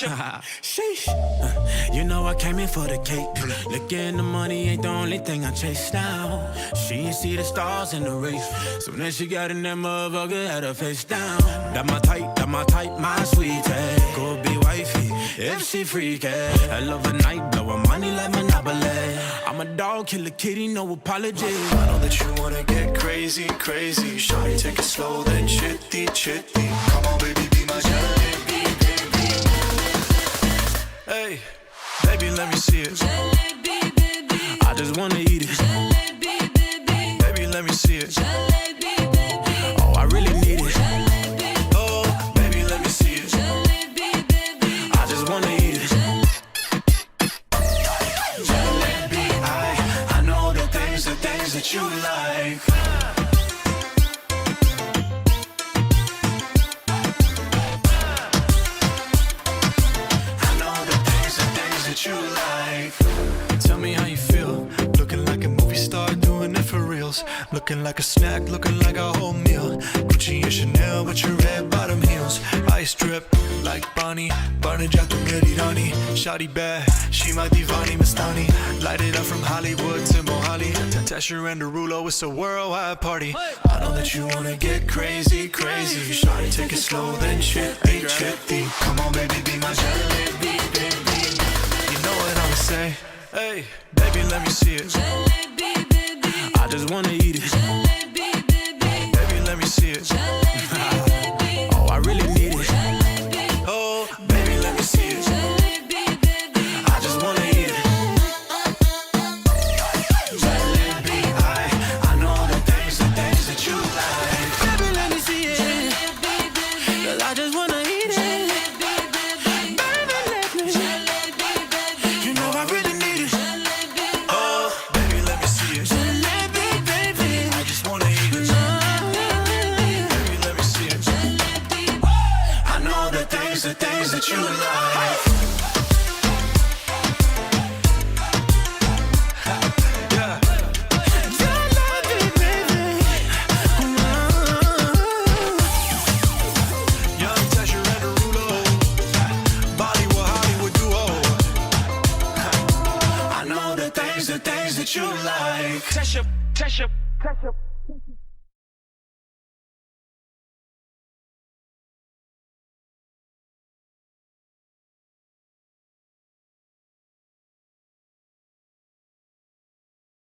Sheesh. You know I came in for the cake. Looking the money ain't the only thing I chase now. She ain't see the stars in the race. So then she got in that motherfucker, had her face down. That my type, my sweetie. Could be wifey if she freaky. I love a night, blow her money like Monopoly. I'm a dog, kill a kitty, no apology. I know that you wanna get crazy, crazy. Shawty, take it slow, then chitty, chitty. Come on, baby, be my jalebi, baby. Hey, baby, let me see it. Jalebi, baby. I just wanna eat it. Jalebi, baby. Baby, let me see it. Jalebi, baby. Oh, I really need it. Jalebi, Oh, baby, let me see it. jalebi, baby. I just wanna eat it. Jalebi, I know the things that you like. I know the things that you like. Tell me how you feel. Looking like a movie star, doing it for reals. Looking like a snack, looking like a whole meal. Gucci and Chanel with your red bottom heels. Ice drip like Bonnie, Barney Jack Rani. Shawty bad, she my divani Mastani. Light it up from Hollywood to Mohali. Tesher and Derulo, it's a worldwide party. I know that you wanna get crazy, crazy. Shawty, take it slow, then chitty, chitty. Come on, baby, be my jalebi, baby. You know what I'ma say? Hey, baby, let me see it. Jalebi, baby. I just wanna eat it. Jalebi, baby. Baby, let me see it. Jalebi, baby. Oh, I really need it. Jalebi, Oh, baby, let me see it. jalebi, baby. I just wanna eat it. Jalebi, I know the things that you like. Baby, let me see it. Jalebi, baby. 'Cause I just wanna eat it. Jalebi, baby. Baby, let me. Jalebi, baby. You know I really need it. Jalebi, Oh, baby, let me see it. Jalebi, baby. I just wanna eat it. Baby, let me see it. jalebi. I know the things that you like. Yeah. Jalebi, baby. Young Tesher and Derulo, Bollywood, Hollywood duo. I know the things that you like. Tesha.